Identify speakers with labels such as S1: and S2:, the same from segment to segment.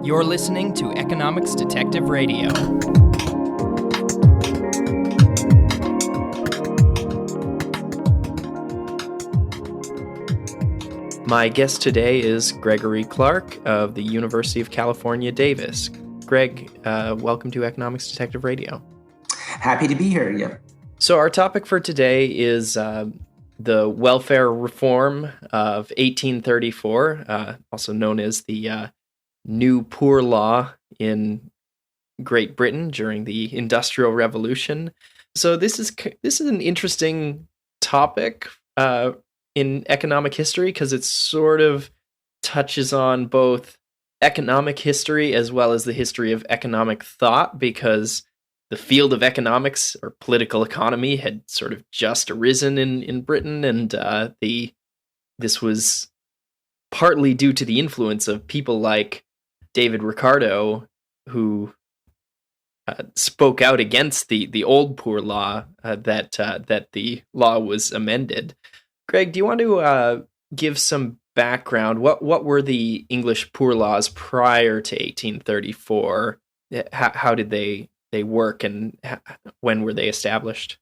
S1: You're listening to Economics Detective Radio. My guest today is Gregory Clark of the University of California, Davis. Greg, welcome to Economics Detective Radio.
S2: Happy to be here, yeah.
S1: So our topic for today is the welfare reform of 1834, also known as the New Poor Law in Great Britain during the Industrial Revolution. So this is an interesting topic in economic history because it sort of touches on both economic history as well as the history of economic thought, because the field of economics or political economy had sort of just arisen in Britain, and this was partly due to the influence of people like David Ricardo, who spoke out against the old poor law that the law was amended. Greg, do you want to give some background? What were the English poor laws prior to 1834? How did they work, and when were they established?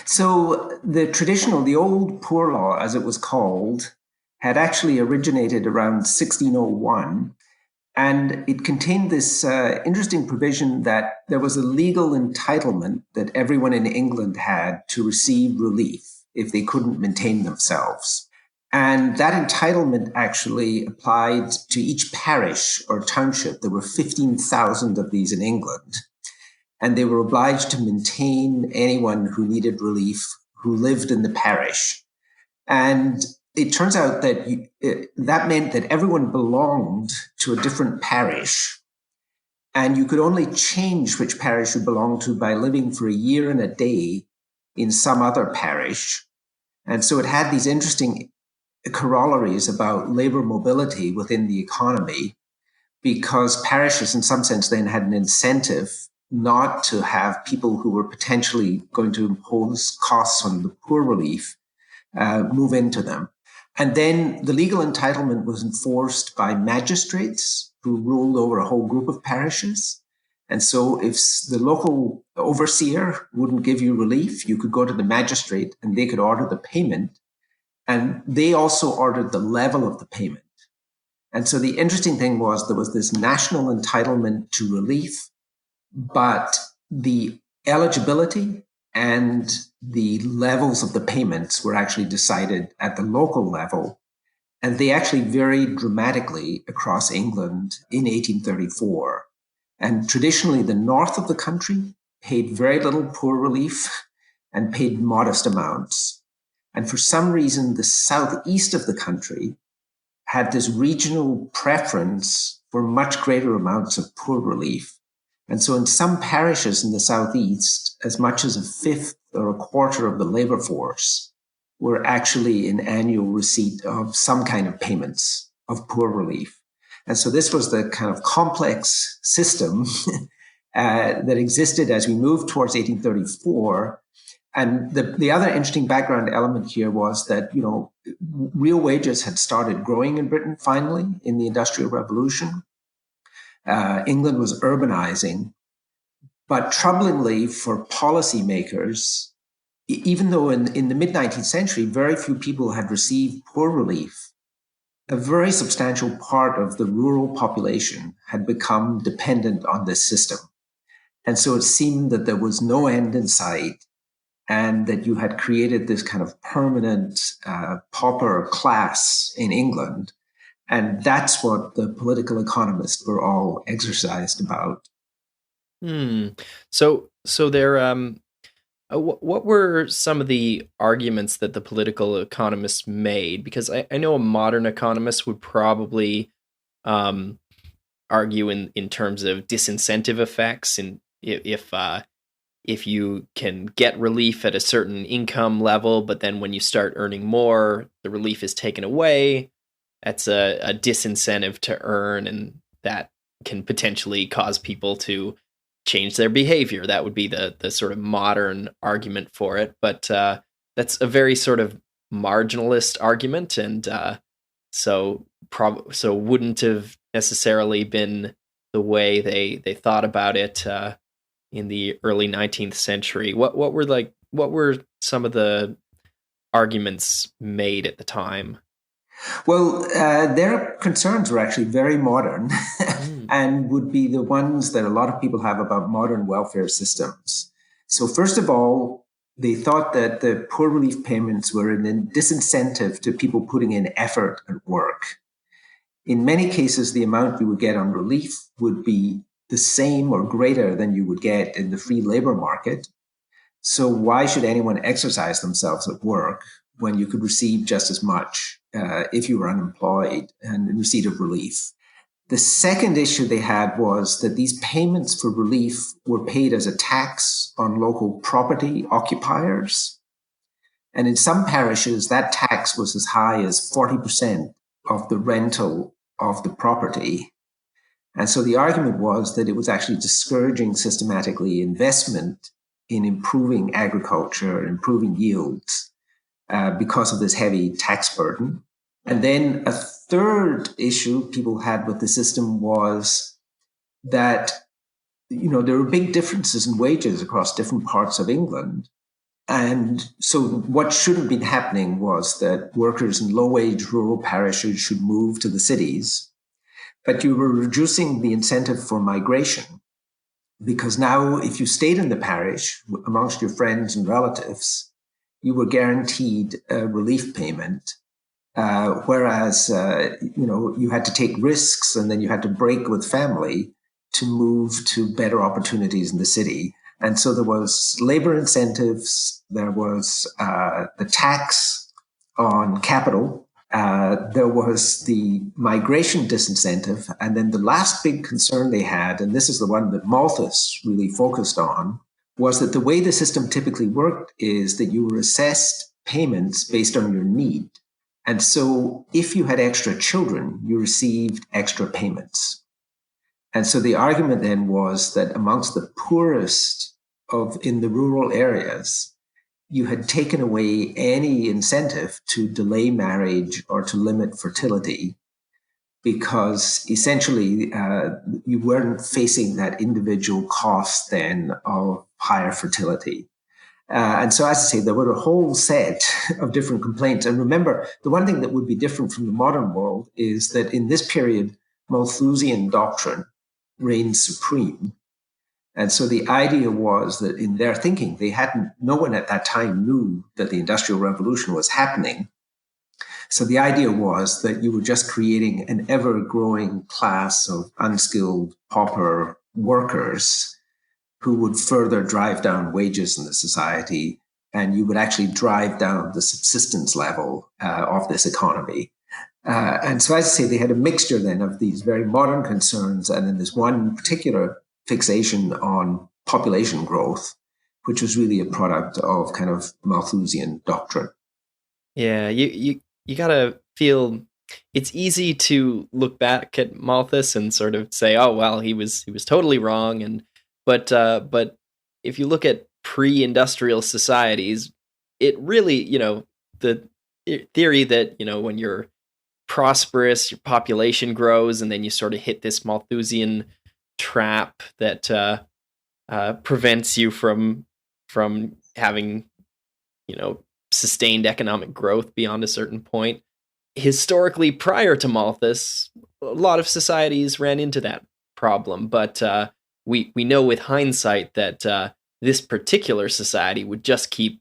S2: So the old poor law, as it was called, had actually originated around 1601. And it contained this interesting provision that there was a legal entitlement that everyone in England had to receive relief if they couldn't maintain themselves. And that entitlement actually applied to each parish or township. There were 15,000 of these in England. And they were obliged to maintain anyone who needed relief who lived in the parish. And it turns out that that meant that everyone belonged to a different parish, and you could only change which parish you belonged to by living for a year and a day in some other parish. And so it had these interesting corollaries about labor mobility within the economy, because parishes, in some sense, then had an incentive not to have people who were potentially going to impose costs on the poor relief move into them. And then the legal entitlement was enforced by magistrates who ruled over a whole group of parishes. And so if the local overseer wouldn't give you relief, you could go to the magistrate and they could order the payment. And they also ordered the level of the payment. And so the interesting thing was there was this national entitlement to relief, but the eligibility and the levels of the payments were actually decided at the local level. And they actually varied dramatically across England in 1834. And traditionally, the north of the country paid very little poor relief and paid modest amounts. And for some reason, the southeast of the country had this regional preference for much greater amounts of poor relief. And so in some parishes in the southeast, as much as a fifth or a quarter of the labor force were actually in annual receipt of some kind of payments of poor relief. And so this was the kind of complex system that existed as we moved towards 1834. And the other interesting background element here was that, real wages had started growing in Britain finally in the Industrial Revolution. England was urbanizing, but troublingly for policymakers, even though in the mid-19th century, very few people had received poor relief, a very substantial part of the rural population had become dependent on this system. And so it seemed that there was no end in sight, and that you had created this kind of permanent pauper class in England. And that's what the political economists were all exercised about.
S1: So there, what were some of the arguments that the political economists made? Because I know a modern economist would probably argue in terms of disincentive effects, and if you can get relief at a certain income level, but then when you start earning more, the relief is taken away. That's a disincentive to earn, and that can potentially cause people to change their behavior. That would be the sort of modern argument for it. But that's a very sort of marginalist argument, and so wouldn't have necessarily been the way they thought about it in the early 19th century. What were some of the arguments made at the time?
S2: Well, their concerns were actually very modern
S1: Mm,
S2: and would be the ones that a lot of people have about modern welfare systems. So, first of all, they thought that the poor relief payments were an disincentive to people putting in effort at work. In many cases, the amount you would get on relief would be the same or greater than you would get in the free labor market. So why should anyone exercise themselves at work when you could receive just as much if you were unemployed and in receipt of relief? The second issue they had was that these payments for relief were paid as a tax on local property occupiers. And in some parishes, that tax was as high as 40% of the rental of the property. And so the argument was that it was actually discouraging systematically investment in improving agriculture, improving yields, because of this heavy tax burden. And then a third issue people had with the system was that, there were big differences in wages across different parts of England. And so what should have been happening was that workers in low-wage rural parishes should move to the cities, but you were reducing the incentive for migration, because now if you stayed in the parish amongst your friends and relatives, you were guaranteed a relief payment, whereas you had to take risks and then you had to break with family to move to better opportunities in the city. And so there was labor incentives, there was the tax on capital, there was the migration disincentive, and then the last big concern they had, and this is the one that Malthus really focused on, was that the way the system typically worked is that you were assessed payments based on your need. And so if you had extra children, you received extra payments. And so the argument then was that amongst the poorest in the rural areas, you had taken away any incentive to delay marriage or to limit fertility, because essentially you weren't facing that individual cost then of higher fertility. And so, as I say, there were a whole set of different complaints. And remember, the one thing that would be different from the modern world is that in this period, Malthusian doctrine reigned supreme. And so the idea was that in their thinking, no one at that time knew that the Industrial Revolution was happening. So the idea was that you were just creating an ever-growing class of unskilled pauper workers who would further drive down wages in the society, and you would actually drive down the subsistence level of this economy. And so, as I say, they had a mixture then of these very modern concerns and then this one particular fixation on population growth, which was really a product of kind of Malthusian doctrine.
S1: Yeah, you gotta feel it's easy to look back at Malthus and sort of say, "Oh well, he was totally wrong." But if you look at pre-industrial societies, it really, the theory that when you're prosperous, your population grows, and then you sort of hit this Malthusian trap that prevents you from having sustained economic growth beyond a certain point. Historically, prior to Malthus, a lot of societies ran into that problem, but we know with hindsight that this particular society would just keep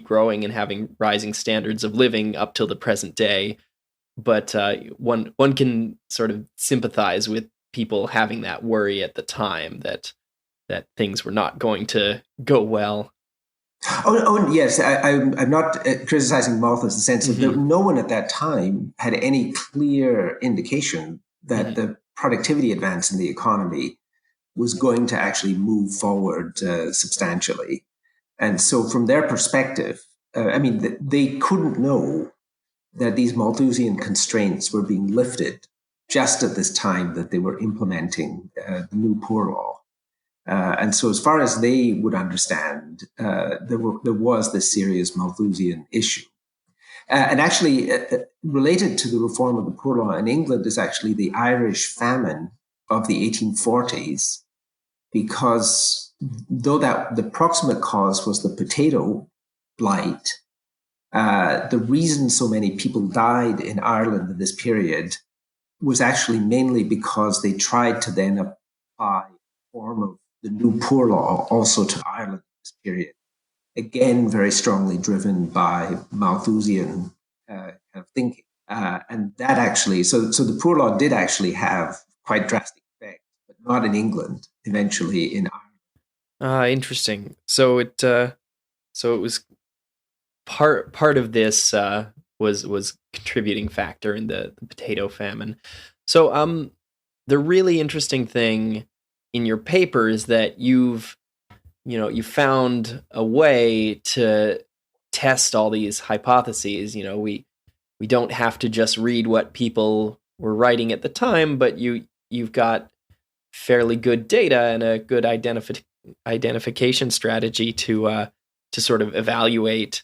S1: growing and having rising standards of living up till the present day. But one can sort of sympathize with people having that worry at the time that things were not going to go well.
S2: Oh yes, I'm not criticizing Malthus in the sense that
S1: Hmm.
S2: no one at that time had any clear indication that
S1: Hmm.
S2: the productivity advance in the economy was going to actually move forward substantially. And so, from their perspective, they couldn't know that these Malthusian constraints were being lifted just at this time that they were implementing the new poor law. And so, as far as they would understand, there was this serious Malthusian issue. And actually, related to the reform of the poor law in England is actually the Irish famine of the 1840s, because though that the proximate cause was the potato blight, the reason so many people died in Ireland in this period was actually mainly because they tried to then apply a form of the new poor law also to Ireland in this period. Again, very strongly driven by Malthusian kind of thinking. And that actually, so the poor law did actually have quite drastic effects, but not in England, eventually in Ireland.
S1: Interesting. So it was part of this was contributing factor in the potato famine. So the really interesting thing in your paper is that you found a way to test all these hypotheses. We don't have to just read what people were writing at the time, but you've got fairly good data and a good identification strategy to sort of evaluate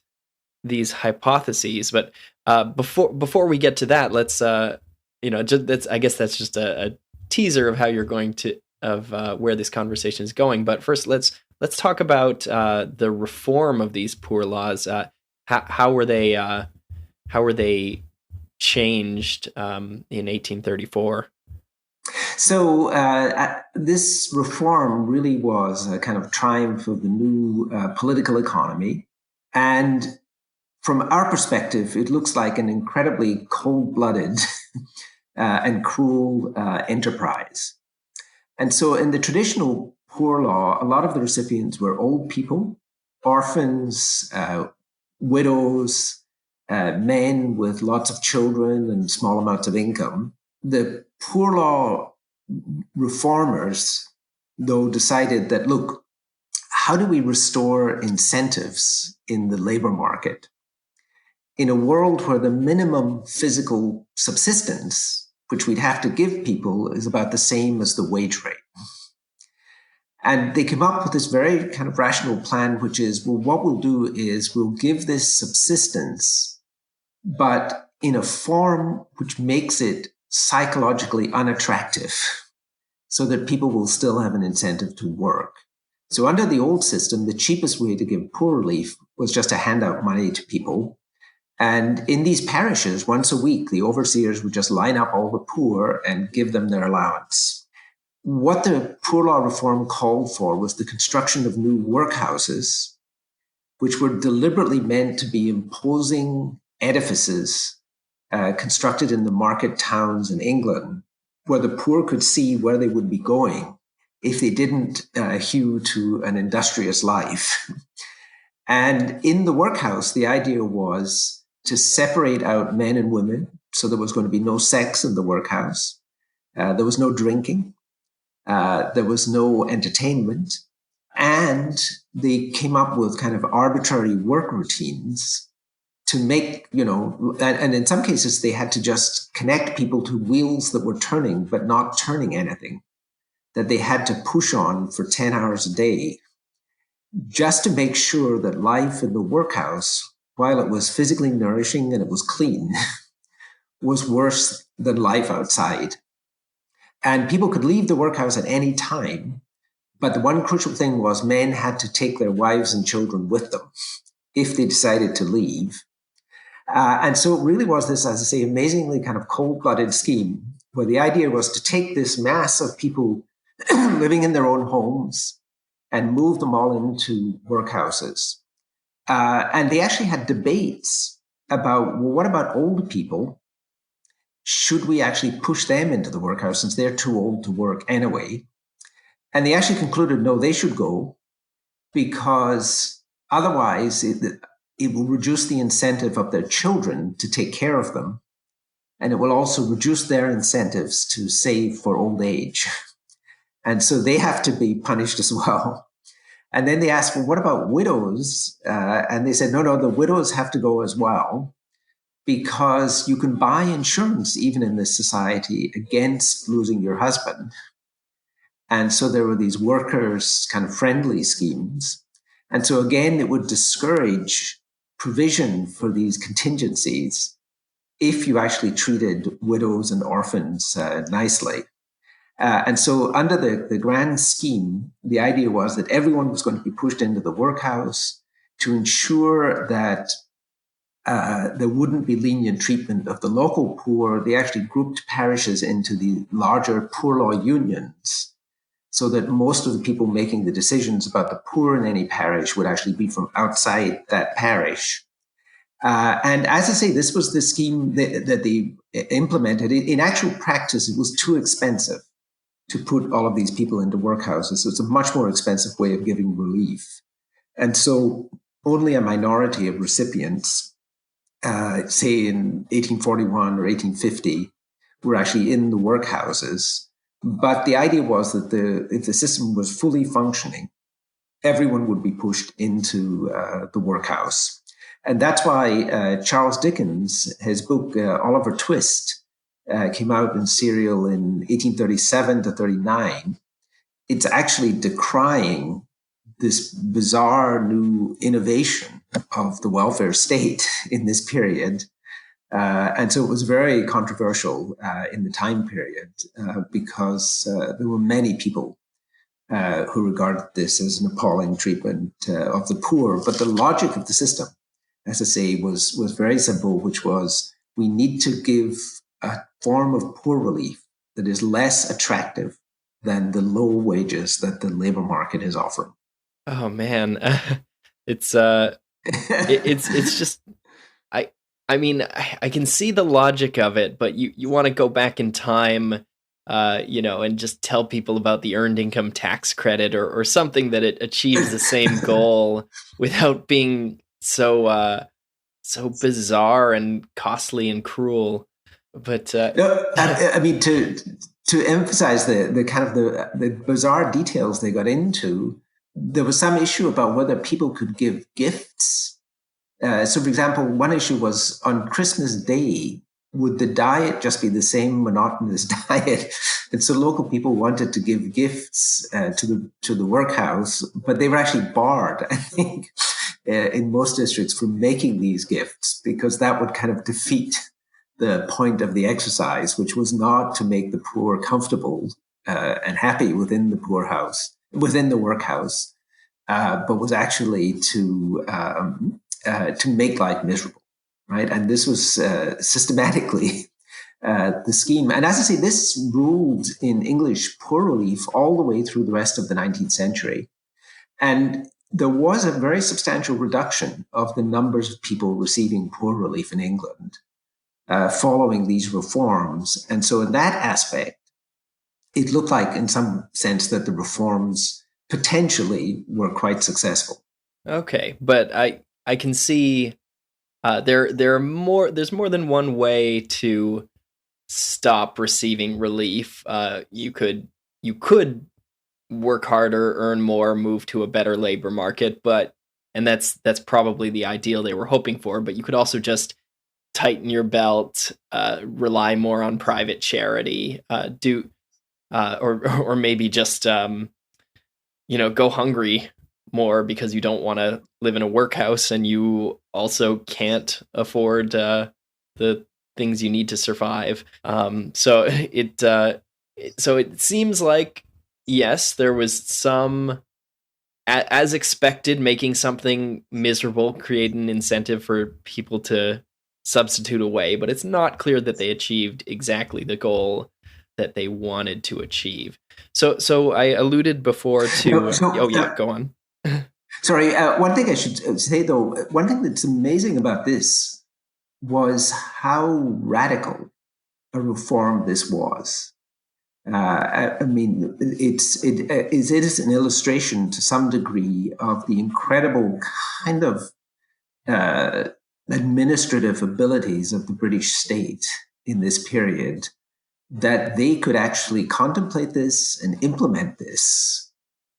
S1: these hypotheses. But before we get to that, let's I guess that's just a teaser of how you're going to of where this conversation is going. But first, let's talk about the reform of these poor laws. How were they changed in 1834?
S2: So this reform really was a kind of triumph of the new political economy. And from our perspective, it looks like an incredibly cold-blooded and cruel enterprise. And so in the traditional poor law, a lot of the recipients were old people, orphans, widows, men with lots of children and small amounts of income. The poor law reformers, though, decided that, look, how do we restore incentives in the labor market in a world where the minimum physical subsistence, which we'd have to give people, is about the same as the wage rate? And they came up with this very kind of rational plan, which is, well, what we'll do is we'll give this subsistence, but in a form which makes it psychologically unattractive so that people will still have an incentive to work. So under the old system, the cheapest way to give poor relief was just to hand out money to people. And in these parishes, once a week, the overseers would just line up all the poor and give them their allowance. What the poor law reform called for was the construction of new workhouses, which were deliberately meant to be imposing edifices constructed in the market towns in England, where the poor could see where they would be going if they didn't hew to an industrious life. And in the workhouse, the idea was to separate out men and women. So there was going to be no sex in the workhouse. There was no drinking. There was no entertainment. And they came up with kind of arbitrary work routines to make, and in some cases, they had to just connect people to wheels that were turning, but not turning anything, that they had to push on for 10 hours a day, just to make sure that life in the workhouse, while it was physically nourishing and it was clean, was worse than life outside. And people could leave the workhouse at any time, but the one crucial thing was men had to take their wives and children with them if they decided to leave. And so it really was this, as I say, amazingly kind of cold-blooded scheme, where the idea was to take this mass of people living in their own homes and move them all into workhouses. And they actually had debates about, well, what about old people? Should we actually push them into the workhouse since they're too old to work anyway? And they actually concluded, no, they should go, because otherwise it will reduce the incentive of their children to take care of them. And it will also reduce their incentives to save for old age. And so they have to be punished as well. And then they asked, well, what about widows? And they said, no, the widows have to go as well, because you can buy insurance even in this society against losing your husband. And so there were these workers' kind of friendly schemes. And so again, it would discourage provision for these contingencies if you actually treated widows and orphans nicely. And so under the grand scheme, the idea was that everyone was going to be pushed into the workhouse to ensure that there wouldn't be lenient treatment of the local poor. They actually grouped parishes into the larger poor law unions so that most of the people making the decisions about the poor in any parish would actually be from outside that parish. And as I say, this was the scheme that they implemented. In actual practice, it was too expensive to put all of these people into workhouses. So it's a much more expensive way of giving relief. And so only a minority of recipients, say in 1841 or 1850, were actually in the workhouses. But the idea was that if the system was fully functioning, everyone would be pushed into the workhouse. And that's why Charles Dickens, his book, Oliver Twist, came out in serial in 1837 to 39. It's actually decrying this bizarre new innovation of the welfare state in this period. And so it was very controversial in the time period because there were many people who regarded this as an appalling treatment of the poor. But the logic of the system, as I say, was very simple, which was we need to give a form of poor relief that is less attractive than the low wages that the labor market is offering.
S1: Oh man, it's it's just I mean I can see the logic of it, but you want to go back in time, and just tell people about the earned income tax credit or something that it achieves the same goal without being so bizarre and costly and cruel. But
S2: I mean to emphasize the kind of the bizarre details they got into. There was some issue about whether people could give gifts. So, for example, one issue was on Christmas Day, would the diet just be the same monotonous diet? And so local people wanted to give gifts to the workhouse, but they were actually barred, I think, in most districts from making these gifts because that would kind of defeat the point of the exercise, which was not to make the poor comfortable and happy within the workhouse, but was actually to make life miserable, right? And this was systematically the scheme. And as I say, this ruled in English poor relief all the way through the rest of the 19th century. And there was a very substantial reduction of the numbers of people receiving poor relief in England following these reforms. And so in that aspect, it looked like in some sense that the reforms potentially were quite successful.
S1: Okay, but I can see there's more than one way to stop receiving relief. You could work harder, earn more, move to a better labor market, and that's probably the ideal they were hoping for, but you could also just tighten your belt, rely more on private charity, or maybe just go hungry more because you don't want to live in a workhouse and you also can't afford the things you need to survive. So it seems like yes, there was some, as expected, making something miserable, create an incentive for people to substitute away, but it's not clear that they achieved exactly the goal that they wanted to achieve. So I alluded before to. Go on.
S2: Sorry, one thing I should say though, one thing that's amazing about this was how radical a reform this was. I mean, it is an illustration to some degree of the incredible kind of administrative abilities of the British state in this period, that they could actually contemplate this and implement this.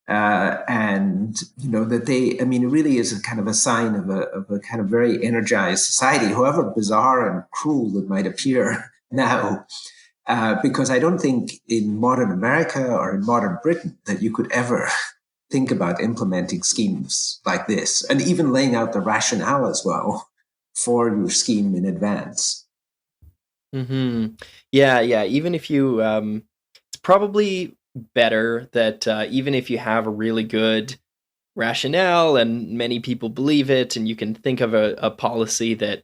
S2: And that it really is a kind of a sign of a kind of very energized society, however bizarre and cruel it might appear now. Because I don't think in modern America or in modern Britain that you could ever think about implementing schemes like this, and even laying out the rationale as well for your scheme in advance.
S1: Mm-hmm. Yeah. Even if you, it's probably better that even if you have a really good rationale and many people believe it, and you can think of a policy that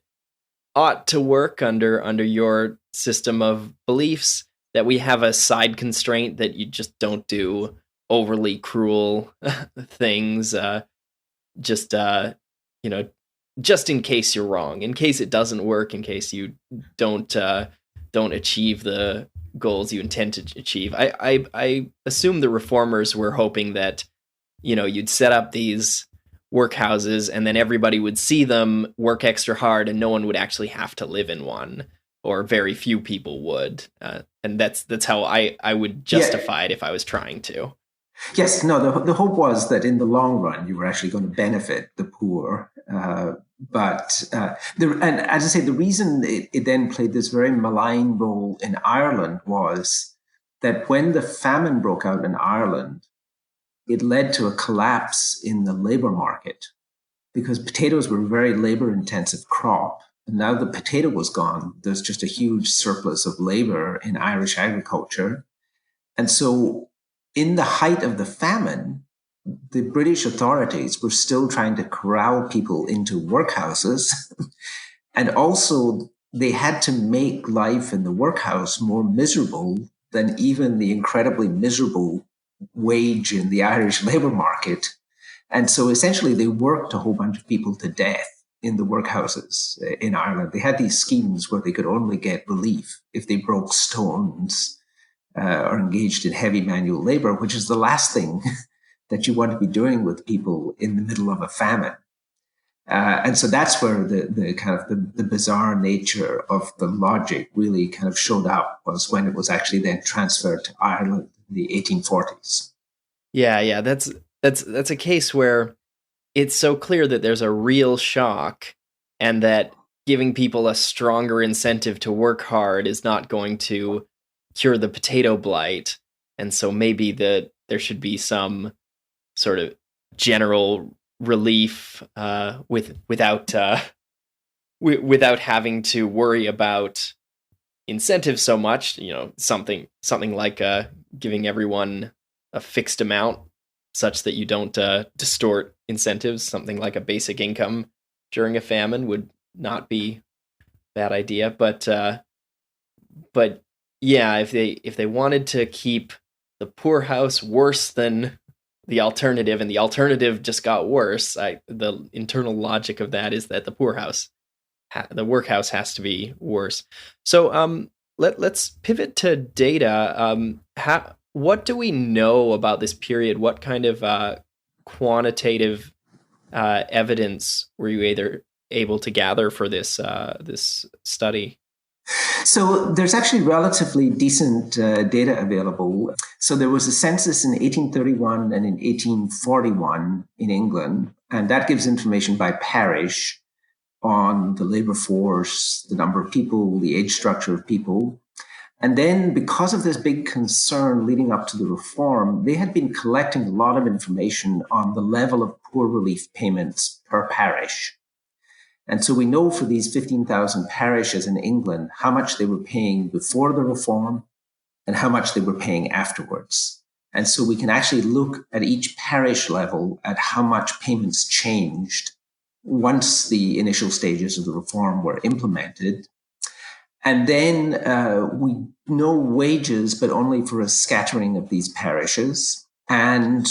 S1: ought to work under your system of beliefs, that we have a side constraint that you just don't do overly cruel things, just you know, just in case you're wrong, in case it doesn't work, in case you don't achieve the goals you intend to achieve. I assume the reformers were hoping that, you'd set up these workhouses and then everybody would see them, work extra hard, and no one would actually have to live in one, or very few people would. And that's how I would justify it if I was trying to.
S2: Yes, no, the hope was that in the long run, you were actually going to benefit the poor. And as I say, the reason it then played this very malign role in Ireland was that when the famine broke out in Ireland, it led to a collapse in the labor market because potatoes were a very labor intensive crop. And now the potato was gone. There's just a huge surplus of labor in Irish agriculture. And so in the height of the famine, the British authorities were still trying to corral people into workhouses. And also, they had to make life in the workhouse more miserable than even the incredibly miserable wage in the Irish labor market. And so essentially, they worked a whole bunch of people to death in the workhouses in Ireland. They had these schemes where they could only get relief if they broke stones or engaged in heavy manual labor, which is the last thing that you want to be doing with people in the middle of a famine. And so that's where the kind of the bizarre nature of the logic really kind of showed up, was when it was actually then transferred to Ireland in the 1840s.
S1: Yeah, that's a case where it's so clear that there's a real shock, and that giving people a stronger incentive to work hard is not going to cure the potato blight. And so maybe there should be some sort of general relief without having to worry about incentives so much. Something like giving everyone a fixed amount such that you don't distort incentives. Something like a basic income during a famine would not be a bad idea. But yeah, if they wanted to keep the poorhouse worse than the alternative, and the alternative just got worse, the internal logic of that is that the the workhouse has to be worse. So let's pivot to data. What do we know about this period? What kind of quantitative evidence were you able to gather for this study?
S2: So there's actually relatively decent data available. So there was a census in 1831 and in 1841 in England, and that gives information by parish on the labor force, the number of people, the age structure of people. And then because of this big concern leading up to the reform, they had been collecting a lot of information on the level of poor relief payments per parish. And so we know for these 15,000 parishes in England how much they were paying before the reform and how much they were paying afterwards. And so we can actually look at each parish level at how much payments changed once the initial stages of the reform were implemented. And then we know wages, but only for a scattering of these parishes. And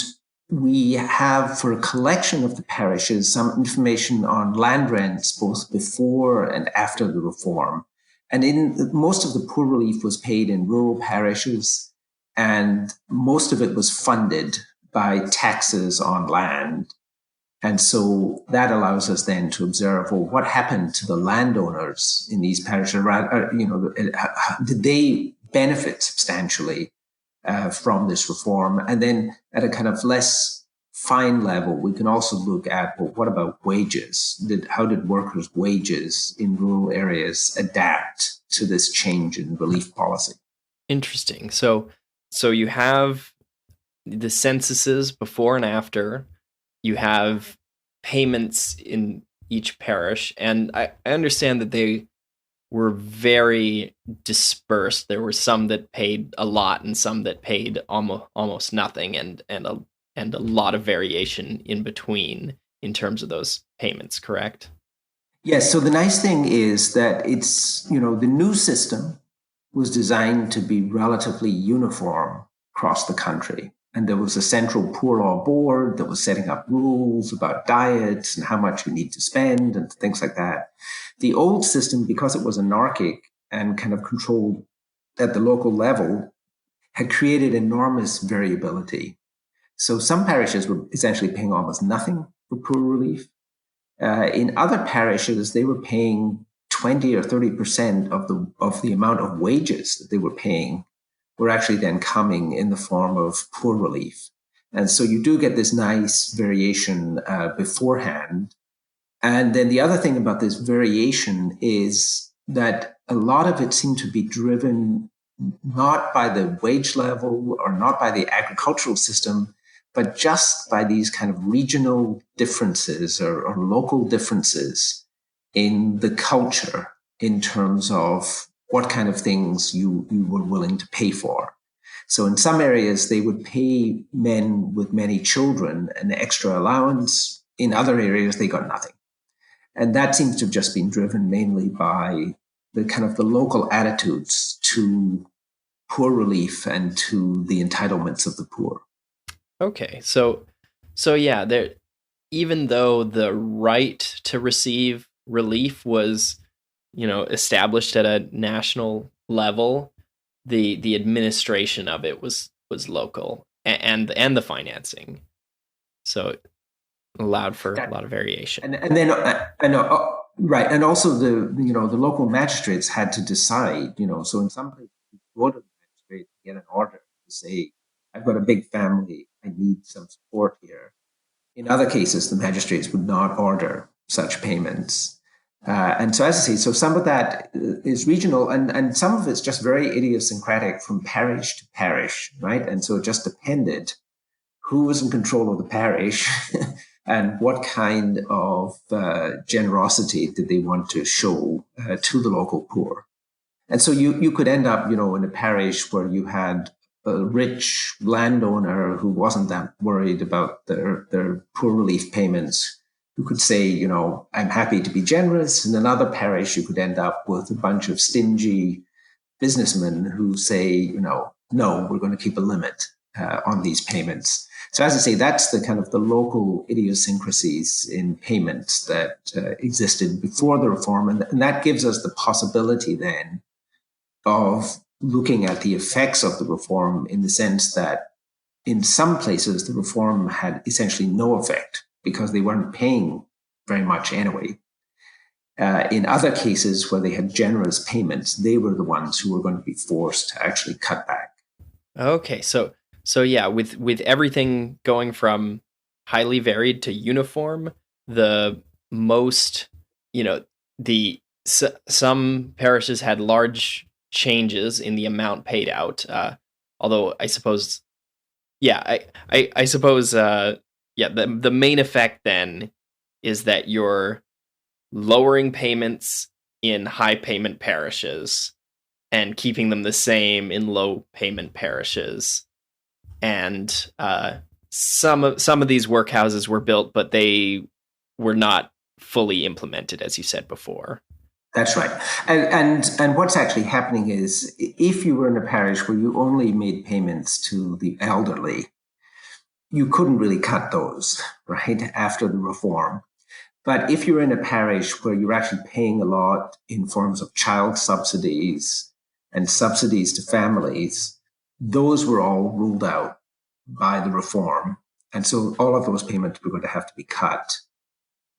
S2: we have, for a collection of the parishes, some information on land rents, both before and after the reform. And most of the poor relief was paid in rural parishes, and most of it was funded by taxes on land. And so that allows us then to observe, well, what happened to the landowners in these parishes? Did they benefit substantially from this reform? And then at a kind of less fine level, we can also look at, well, what about wages? How did workers' wages in rural areas adapt to this change in relief policy?
S1: Interesting. So you have the censuses before and after. You have payments in each parish, and I understand that they were very dispersed. There were some that paid a lot and some that paid almost nothing, and a lot of variation in between in terms of those payments. Correct?
S2: Yes. So the nice thing is that the new system was designed to be relatively uniform across the country. And there was a central poor law board that was setting up rules about diets and how much you need to spend and things like that. The old system, because it was anarchic and kind of controlled at the local level, had created enormous variability. So some parishes were essentially paying almost nothing for poor relief. In other parishes, they were paying 20 or 30% of the amount of wages that they were paying were actually then coming in the form of poor relief. And so you do get this nice variation beforehand. And then the other thing about this variation is that a lot of it seemed to be driven not by the wage level or not by the agricultural system, but just by these kind of regional differences or local differences in the culture in terms of what kind of things you were willing to pay for. So in some areas, they would pay men with many children an extra allowance. In other areas, they got nothing. And that seems to have just been driven mainly by the kind of the local attitudes to poor relief and to the entitlements of the poor.
S1: Okay, so yeah, there, even though the right to receive relief was, established at a national level, the administration of it was local, and the financing. So it allowed for a lot of variation.
S2: And then I know right, and also the local magistrates had to decide. So in some places you go to the magistrate to get an order to say, I've got a big family, I need some support here. In other cases, the magistrates would not order such payments. And so, as I say, so some of that is regional, and some of it's just very idiosyncratic from parish to parish, right? And so it just depended who was in control of the parish and what kind of generosity did they want to show to the local poor. And so you could end up, in a parish where you had a rich landowner who wasn't that worried about their poor relief payments, who could say, I'm happy to be generous. In another parish, you could end up with a bunch of stingy businessmen who say, no, we're going to keep a limit on these payments. So as I say, that's the kind of the local idiosyncrasies in payments that existed before the reform. And that gives us the possibility then of looking at the effects of the reform in the sense that in some places, the reform had essentially no effect because they weren't paying very much anyway. In other cases where they had generous payments, they were the ones who were going to be forced to actually cut back.
S1: Okay, so yeah, with everything going from highly varied to uniform, the most, some parishes had large changes in the amount paid out. Although I suppose, yeah, I suppose, yeah, the main effect then is that you're lowering payments in high payment parishes and keeping them the same in low payment parishes. And some of these workhouses were built, but they were not fully implemented, as you said before.
S2: That's right. And what's actually happening is if you were in a parish where you only made payments to the elderly, you couldn't really cut those, right, after the reform. But if you're in a parish where you're actually paying a lot in forms of child subsidies and subsidies to families, those were all ruled out by the reform. And so all of those payments were going to have to be cut.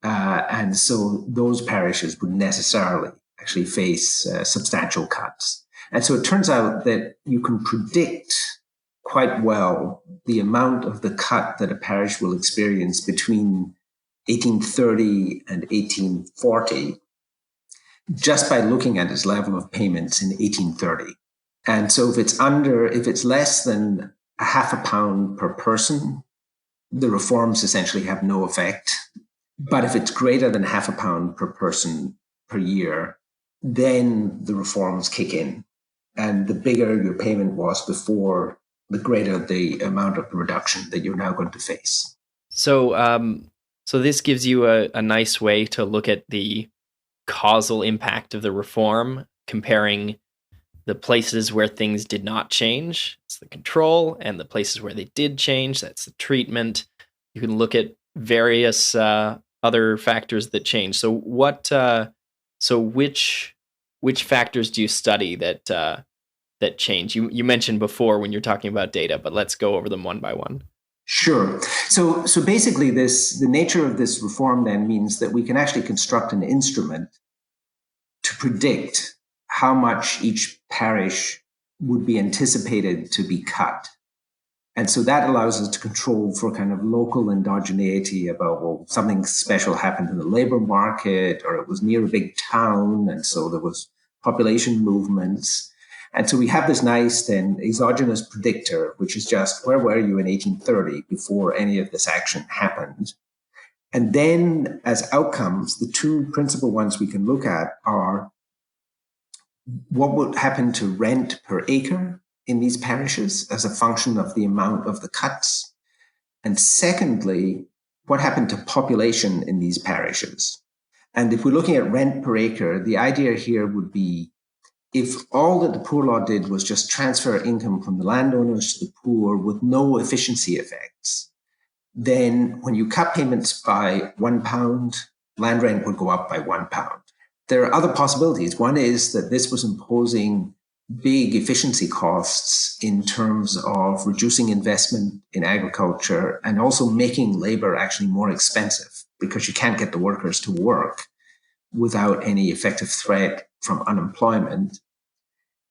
S2: And so those parishes would necessarily actually face substantial cuts. And so it turns out that you can predict quite well the amount of the cut that a parish will experience between 1830 and 1840 just by looking at its level of payments in 1830. And so if it's less than a half a pound per person, the reforms essentially have no effect. But if it's greater than half a pound per person per year, then the reforms kick in. And the bigger your payment was before, the greater the amount of reduction that you're now going to face.
S1: So this gives you a nice way to look at the causal impact of the reform, comparing the places where things did not change, it's the control, and the places where they did change, that's the treatment. You can look at various other factors that change. So which factors do you study that change? You mentioned before when you're talking about data, but let's go over them one by one.
S2: Sure. So basically, the nature of this reform then means that we can actually construct an instrument to predict how much each parish would be anticipated to be cut. And so that allows us to control for kind of local endogeneity about, well, something special happened in the labor market, or it was near a big town, and so there was population movements. And so we have this nice then exogenous predictor, which is just where were you in 1830 before any of this action happened? And then as outcomes, the two principal ones we can look at are what would happen to rent per acre in these parishes as a function of the amount of the cuts. And secondly, what happened to population in these parishes? And if we're looking at rent per acre, the idea here would be if all that the Poor Law did was just transfer income from the landowners to the poor with no efficiency effects, then when you cut payments by £1, land rent would go up by £1. There are other possibilities. One is that this was imposing big efficiency costs in terms of reducing investment in agriculture and also making labor actually more expensive because you can't get the workers to work without any effective threat from unemployment.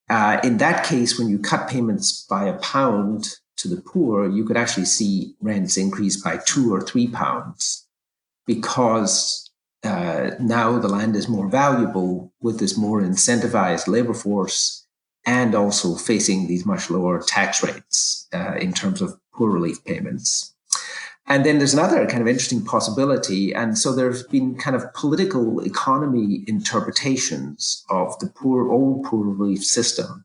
S2: In that case, when you cut payments by £1 to the poor, you could actually see rents increase by £2 or £3 because now the land is more valuable with this more incentivized labor force and also facing these much lower tax rates in terms of poor relief payments. And then there's another kind of interesting possibility. And so there's been kind of political economy interpretations of the old poor relief system.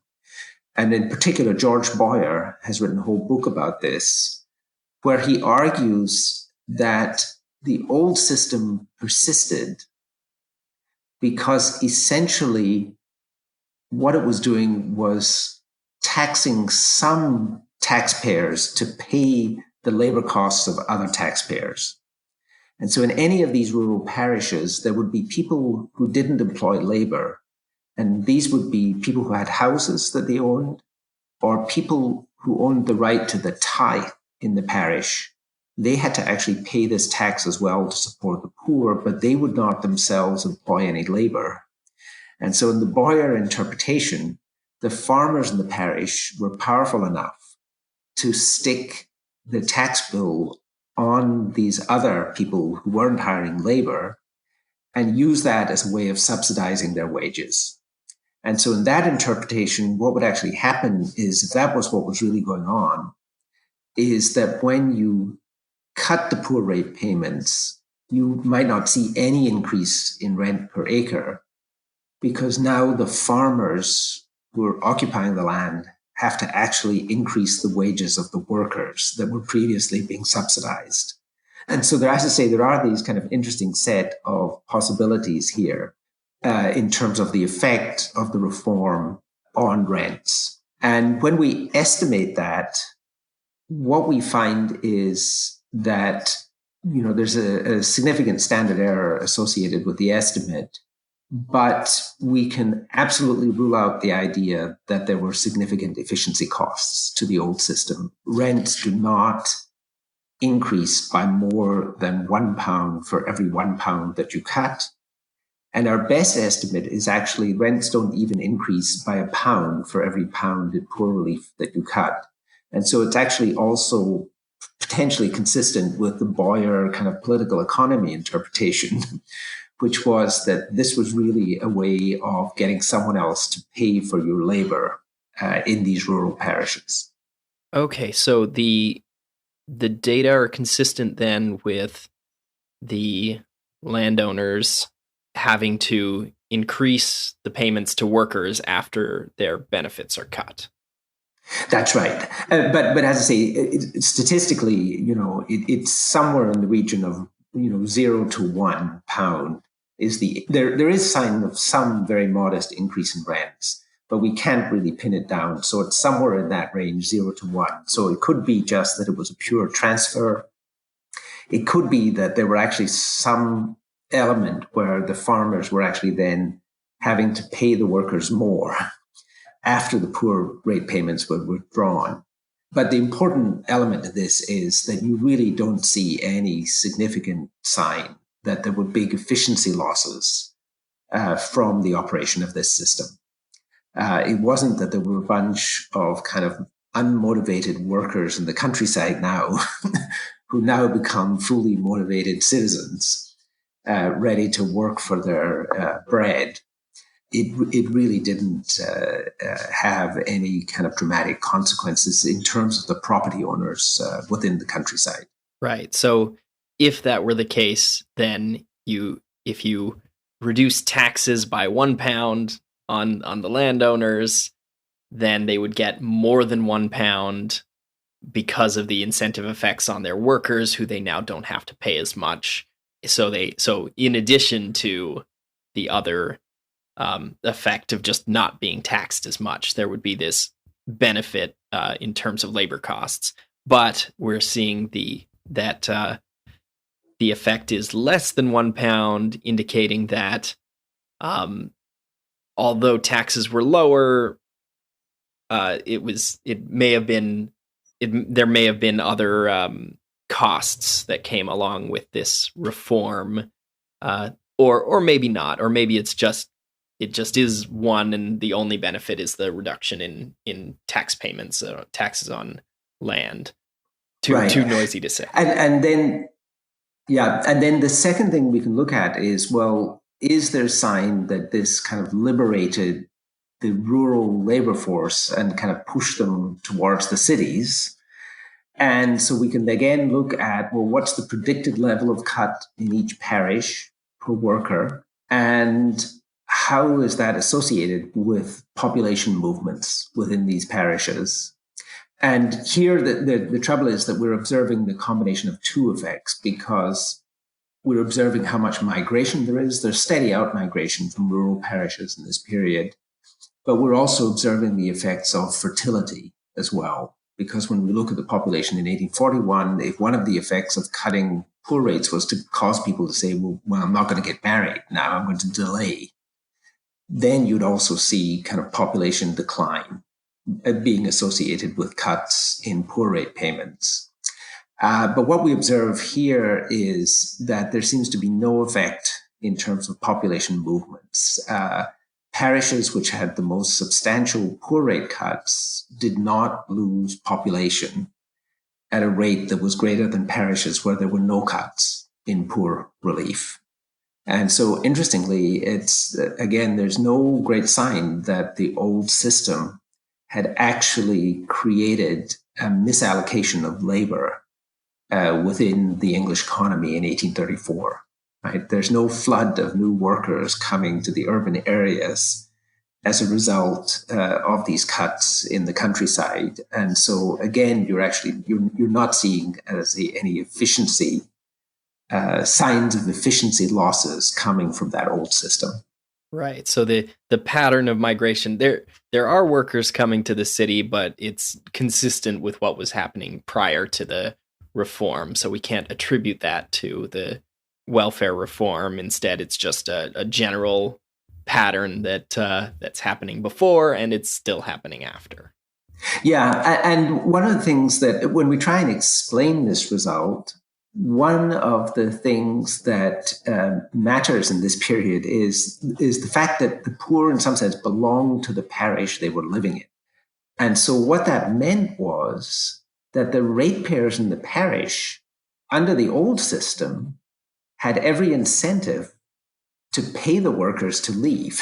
S2: And in particular, George Boyer has written a whole book about this, where he argues that the old system persisted because essentially what it was doing was taxing some taxpayers to pay the labor costs of other taxpayers. And so in any of these rural parishes, there would be people who didn't employ labor. And these would be people who had houses that they owned, or people who owned the right to the tithe in the parish. They had to actually pay this tax as well to support the poor, but they would not themselves employ any labor. And so in the Boyer interpretation, the farmers in the parish were powerful enough to stick the tax bill on these other people who weren't hiring labor and use that as a way of subsidizing their wages. And so in that interpretation, what would actually happen is, if that was what was really going on, is that when you cut the poor rate payments, you might not see any increase in rent per acre because now the farmers who are occupying the land have to actually increase the wages of the workers that were previously being subsidized. And so there, as I say, there are these kind of interesting set of possibilities here in terms of the effect of the reform on rents. And when we estimate that, what we find is that, there's a significant standard error associated with the estimate, but we can absolutely rule out the idea that there were significant efficiency costs to the old system. Rents do not increase by more than £1 for every £1 that you cut. And our best estimate is actually rents don't even increase by £1 for every pound in poor relief that you cut. And so it's actually also potentially consistent with the Boyer kind of political economy interpretation, which was that this was really a way of getting someone else to pay for your labor in these rural parishes.
S1: Okay, so the data are consistent then with the landowners having to increase the payments to workers after their benefits are cut.
S2: That's right. But as I say, statistically, it's somewhere in the region of, 0 to £1 is there is sign of some very modest increase in rents, but we can't really pin it down. So it's somewhere in that range, 0 to 1. So it could be just that it was a pure transfer. It could be that there were actually some element where the farmers were actually then having to pay the workers more after the poor rate payments were withdrawn. But the important element of this is that you really don't see any significant sign that there were big efficiency losses from the operation of this system. It wasn't that there were a bunch of kind of unmotivated workers in the countryside now who now become fully motivated citizens ready to work for their bread. It really didn't have any kind of dramatic consequences in terms of the property owners within the countryside.
S1: Right. So if that were the case, then if you reduce taxes by £1 on the landowners, then they would get more than £1 because of the incentive effects on their workers, who they now don't have to pay as much. So in addition to the other effect of just not being taxed as much, there would be this benefit in terms of labor costs. But we're seeing that the effect is less than £1, indicating that although taxes were lower, there may have been other costs that came along with this reform, or maybe not, or maybe it just is one, and the only benefit is the reduction in tax payments, taxes on land. Too noisy to say.
S2: And then the second thing we can look at is, well, is there a sign that this kind of liberated the rural labor force and kind of pushed them towards the cities? And so we can again look at, well, what's the predicted level of cut in each parish per worker, and how is that associated with population movements within these parishes? And here, the trouble is that we're observing the combination of two effects, because we're observing how much migration there is. There's steady out migration from rural parishes in this period, but we're also observing the effects of fertility as well. Because when we look at the population in 1841, if one of the effects of cutting poor rates was to cause people to say, well, I'm not going to get married now, I'm going to delay, then you'd also see kind of population decline being associated with cuts in poor rate payments. But what we observe here is that there seems to be no effect in terms of population movements. Parishes which had the most substantial poor rate cuts did not lose population at a rate that was greater than parishes where there were no cuts in poor relief. And so interestingly, there's no great sign that the old system had actually created a misallocation of labor within the English economy in 1834. Right? There's no flood of new workers coming to the urban areas as a result of these cuts in the countryside. And so again, you're not seeing any efficiency signs of efficiency losses coming from that old system.
S1: Right. So the pattern of migration, there are workers coming to the city, but it's consistent with what was happening prior to the reform. So we can't attribute that to the welfare reform. Instead, it's just a general pattern that's happening before, and it's still happening after.
S2: Yeah, and one of the things that when we try and explain this result, one of the things that matters in this period is the fact that the poor, in some sense, belonged to the parish they were living in. And so what that meant was that the ratepayers in the parish, under the old system, had every incentive to pay the workers to leave.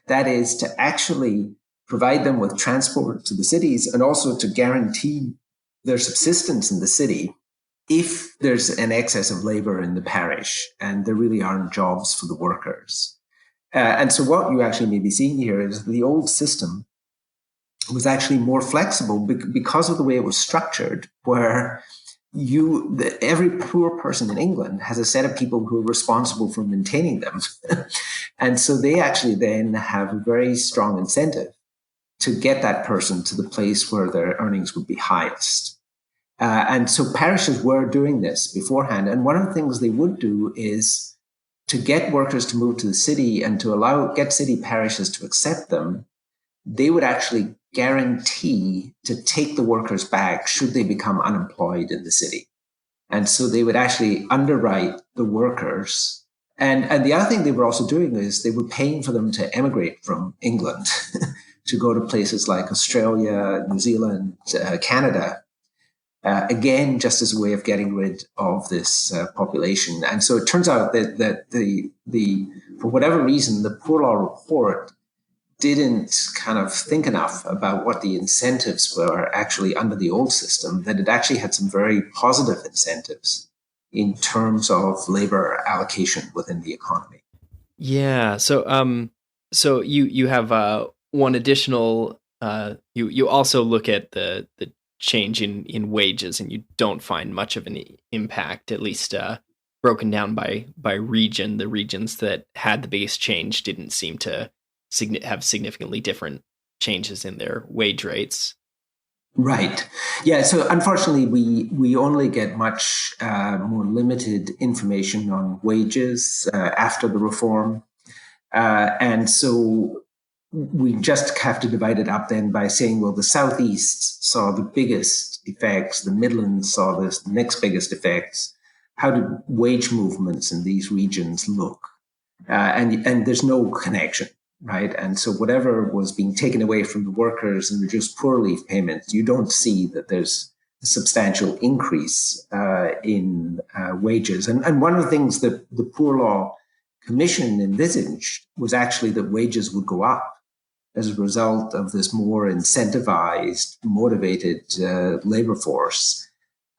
S2: That is, to actually provide them with transport to the cities and also to guarantee their subsistence in the city if there's an excess of labor in the parish and there really aren't jobs for the workers. And so what you actually may be seeing here is the old system was actually more flexible because of the way it was structured, where every poor person in England has a set of people who are responsible for maintaining them. And so they actually then have a very strong incentive to get that person to the place where their earnings would be highest. And so parishes were doing this beforehand. And one of the things they would do is to get workers to move to the city and to get city parishes to accept them, they would actually guarantee to take the workers back should they become unemployed in the city. And so they would actually underwrite the workers. And the other thing they were also doing is they were paying for them to emigrate from England to go to places like Australia, New Zealand, Canada, again, just as a way of getting rid of this population. And so it turns out that the for whatever reason, the Poor Law Report didn't kind of think enough about what the incentives were actually under the old system, that it actually had some very positive incentives in terms of labor allocation within the economy.
S1: Yeah. So you have one additional. You also look at the change in wages, and you don't find much of an impact, at least broken down by region. The regions that had the biggest change didn't seem to have significantly different changes in their wage rates.
S2: Right. Yeah. So unfortunately, we only get much more limited information on wages after the reform. And so we just have to divide it up then by saying, well, the Southeast saw the biggest effects, the Midlands saw the next biggest effects. How did wage movements in these regions look? And there's no connection, right? And so whatever was being taken away from the workers and reduced poor relief payments, you don't see that there's a substantial increase in wages. And one of the things that the Poor Law Commission envisaged was actually that wages would go up as a result of this more incentivized, motivated labor force.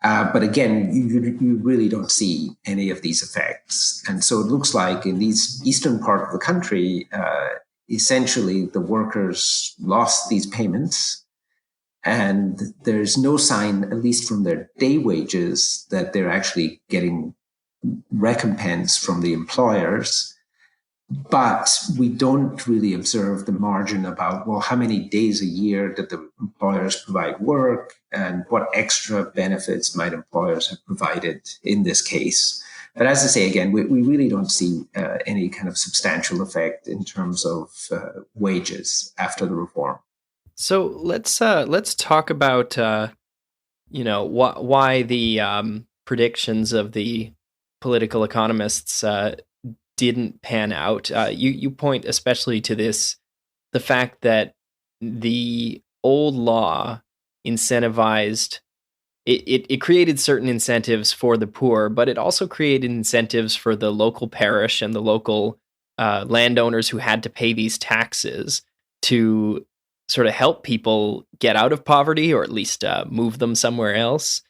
S2: But again, you really don't see any of these effects. And so it looks like in these eastern part of the country, essentially the workers lost these payments. And there's no sign, at least from their day wages, that they're actually getting recompense from the employers. But we don't really observe the margin about, well, how many days a year did the employers provide work and what extra benefits might employers have provided in this case. But as I say, again, we really don't see any kind of substantial effect in terms of wages after the reform.
S1: So let's talk about why the predictions of the political economists didn't pan out. You point especially to the fact that the old law incentivized it created certain incentives for the poor, but it also created incentives for the local parish and the local landowners who had to pay these taxes to sort of help people get out of poverty, or at least move them somewhere else.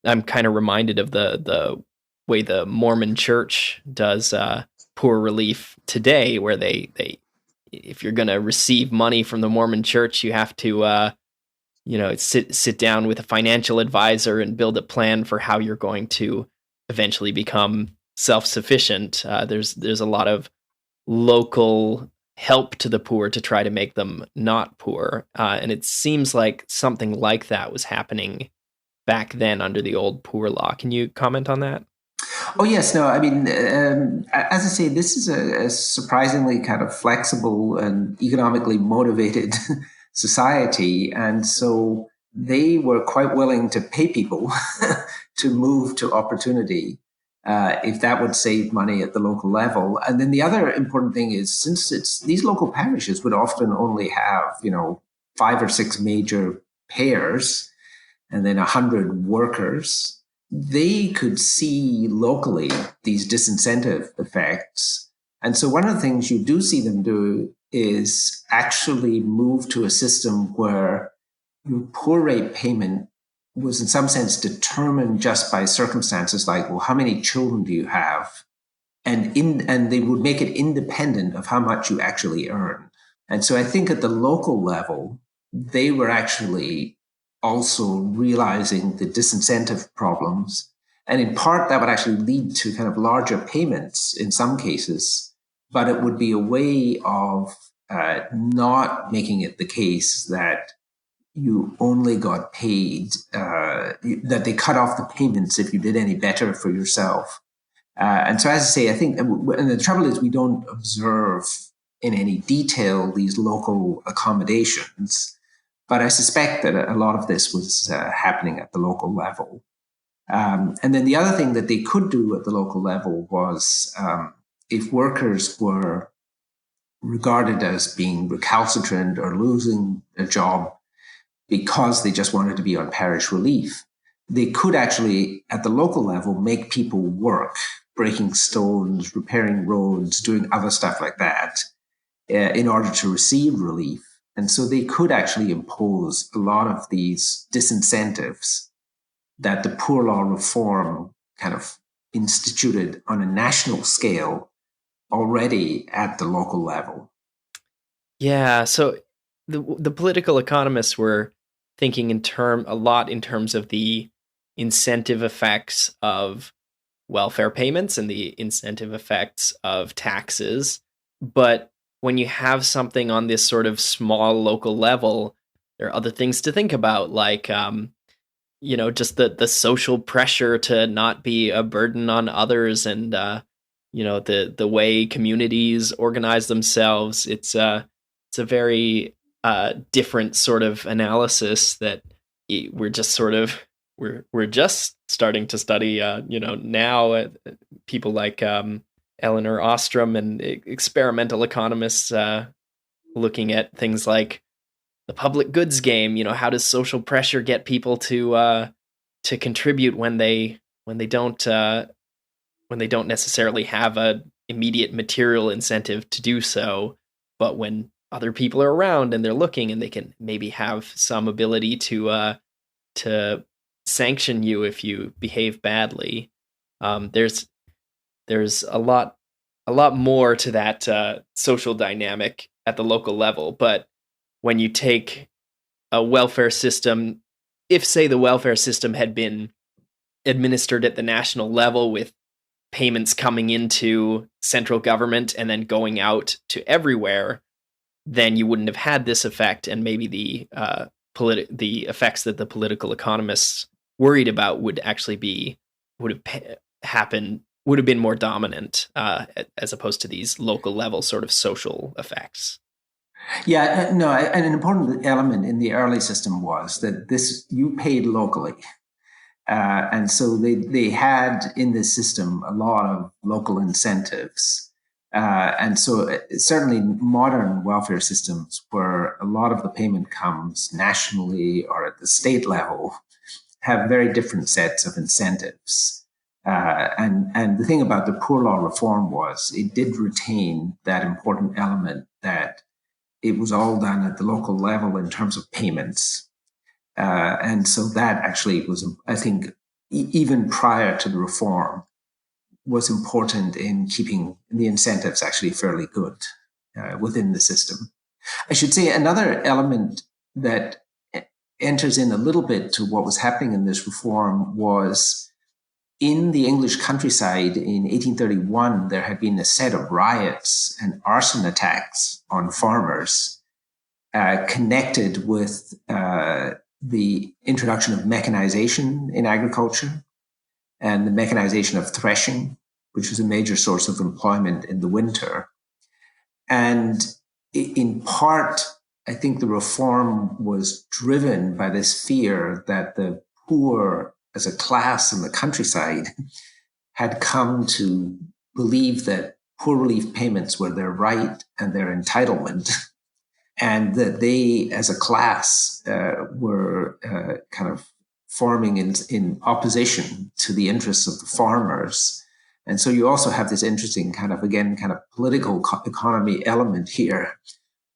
S1: I'm kind of reminded of the way the Mormon Church does poor relief today, where they if you're going to receive money from the Mormon Church, you have to sit down with a financial advisor and build a plan for how you're going to eventually become self-sufficient. There's a lot of local help to the poor to try to make them not poor, and it seems like something like that was happening back then under the old poor law. Can you comment on that?
S2: Oh, yes. No, I mean, as I say, this is a surprisingly kind of flexible and economically motivated society. And so they were quite willing to pay people to move to opportunity if that would save money at the local level. And then the other important thing is, since these local parishes would often only have, 5 or 6 major payers and then 100 workers, they could see locally these disincentive effects. And so one of the things you do see them do is actually move to a system where your poor rate payment was in some sense determined just by circumstances like, well, how many children do you have? And they would make it independent of how much you actually earn. And so I think at the local level, they were actually also realizing the disincentive problems. And in part, that would actually lead to kind of larger payments in some cases, but it would be a way of not making it the case that you only got paid, that they cut off the payments if you did any better for yourself. And so, as I say, I think, and the trouble is, we don't observe in any detail these local accommodations, but I suspect that a lot of this was happening at the local level. And then the other thing that they could do at the local level was if workers were regarded as being recalcitrant or losing a job because they just wanted to be on parish relief, they could actually, at the local level, make people work, breaking stones, repairing roads, doing other stuff like that, in order to receive relief. And so they could actually impose a lot of these disincentives that the poor law reform kind of instituted on a national scale already at the local level.
S1: Yeah, so the political economists were thinking a lot in terms of the incentive effects of welfare payments and the incentive effects of taxes. But when you have something on this sort of small local level, there are other things to think about, like just the social pressure to not be a burden on others, and the way communities organize themselves. It's a very different sort of analysis that we're just sort of we're just starting to study. Now people like Eleanor Ostrom and experimental economists looking at things like the public goods game. How does social pressure get people to contribute when they don't necessarily have a immediate material incentive to do so, but when other people are around and they're looking and they can maybe have some ability to sanction you if you behave badly. There's a lot more to that social dynamic at the local level, but when you take a welfare system, if say the welfare system had been administered at the national level with payments coming into central government and then going out to everywhere, then you wouldn't have had this effect, and maybe the effects that the political economists worried about would have been more dominant as opposed to these local level sort of social effects.
S2: Yeah, no, and an important element in the early system was that you paid locally. And so they had in this system a lot of local incentives. And so certainly modern welfare systems where a lot of the payment comes nationally or at the state level have very different sets of incentives. And the thing about the poor law reform was it did retain that important element that it was all done at the local level in terms of payments. And so that actually was, I think, even prior to the reform, was important in keeping the incentives actually fairly good within the system. I should say another element that enters in a little bit to what was happening in this reform was in the English countryside in 1831, there had been a set of riots and arson attacks on farmers connected with the introduction of mechanization in agriculture and the mechanization of threshing, which was a major source of employment in the winter. And in part, I think the reform was driven by this fear that the poor as a class in the countryside had come to believe that poor relief payments were their right and their entitlement, and that they as a class were kind of forming in opposition to the interests of the farmers. And so you also have this interesting kind of political economy element here,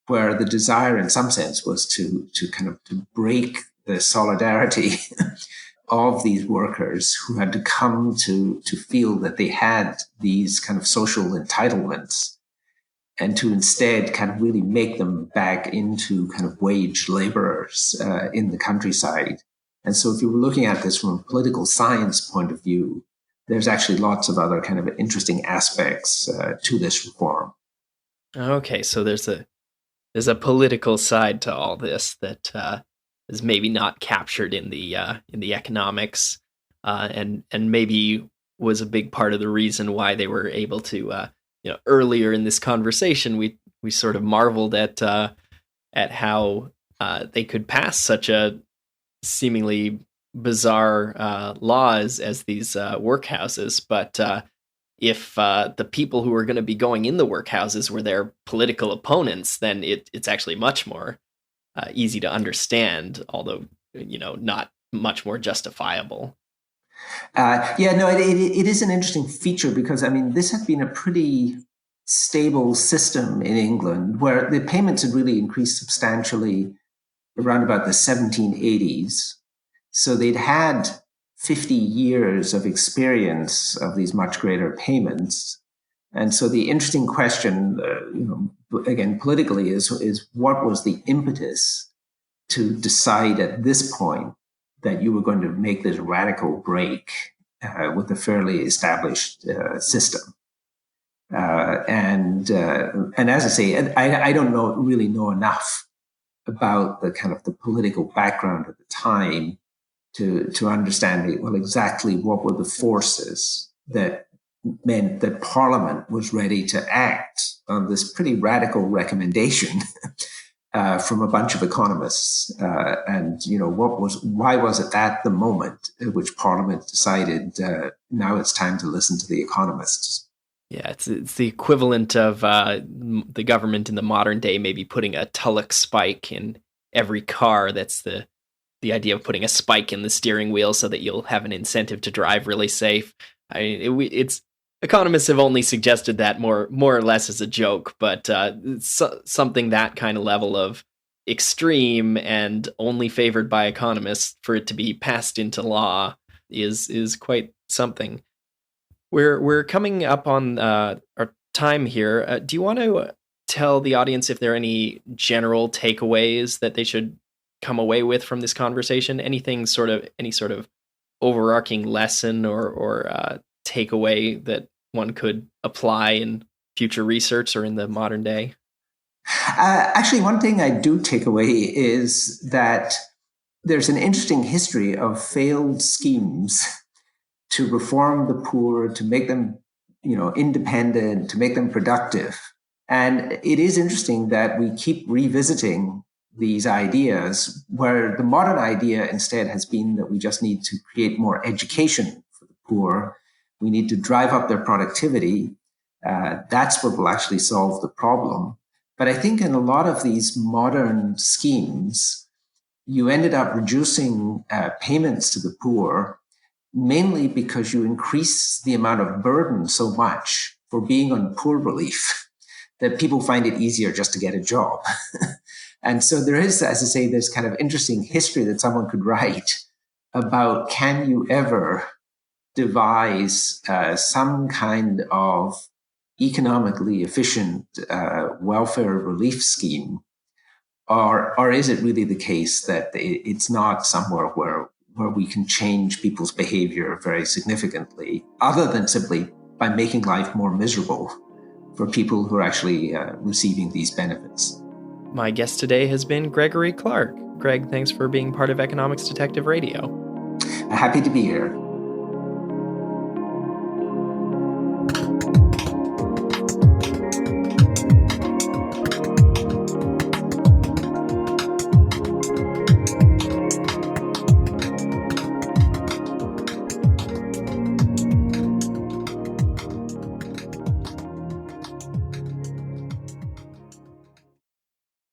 S2: where the desire in some sense was to break the solidarity of these workers who had to come to feel that they had these kind of social entitlements, and to instead kind of really make them back into kind of wage laborers in the countryside. And so if you were looking at this from a political science point of view, there's actually lots of other kind of interesting aspects to this reform.
S1: Okay, so there's a political side to all this that is maybe not captured in the economics, and maybe was a big part of the reason why they were able to. Earlier in this conversation, we sort of marveled at how they could pass such a seemingly bizarre laws as these workhouses, but if the people who are going to be going in the workhouses were their political opponents, then it's actually much more easy to understand, although not much more justifiable.
S2: It is an interesting feature because, I mean, this had been a pretty stable system in England where the payments had really increased substantially around about the 1780s. So they'd had 50 years of experience of these much greater payments. And so the interesting question, again, politically is what was the impetus to decide at this point that you were going to make this radical break with a fairly established system. And as I say, I don't really know enough about the kind of the political background at the time to understand exactly what were the forces that meant that Parliament was ready to act on this pretty radical recommendation from a bunch of economists, and why was it at the moment at which Parliament decided now it's time to listen to the economists?
S1: Yeah, it's the equivalent of the government in the modern day maybe putting a Tulloch spike in every car. That's the idea of putting a spike in the steering wheel so that you'll have an incentive to drive really safe. I mean, it's economists have only suggested that more or less as a joke, but something that kind of level of extreme and only favored by economists for it to be passed into law is quite something. We're coming up on our time here. Do you want to tell the audience if there are any general takeaways that they should come away with from this conversation? Any sort of overarching lesson or takeaway that one could apply in future research or in the modern day?
S2: Actually, one thing I do take away is that there's an interesting history of failed schemes to reform the poor, to make them, independent, to make them productive. And it is interesting that we keep revisiting these ideas, where the modern idea instead has been that we just need to create more education for the poor. We need to drive up their productivity. That's what will actually solve the problem. But I think in a lot of these modern schemes, you ended up reducing payments to the poor, mainly because you increase the amount of burden so much for being on poor relief that people find it easier just to get a job. And so there is, as I say, this kind of interesting history that someone could write about, can you ever devise some kind of economically efficient welfare relief scheme? Or is it really the case that it's not somewhere where we can change people's behavior very significantly, other than simply by making life more miserable for people who are actually receiving these benefits?
S1: My guest today has been Gregory Clark. Greg, thanks for being part of Economics Detective Radio.
S2: Happy to be here.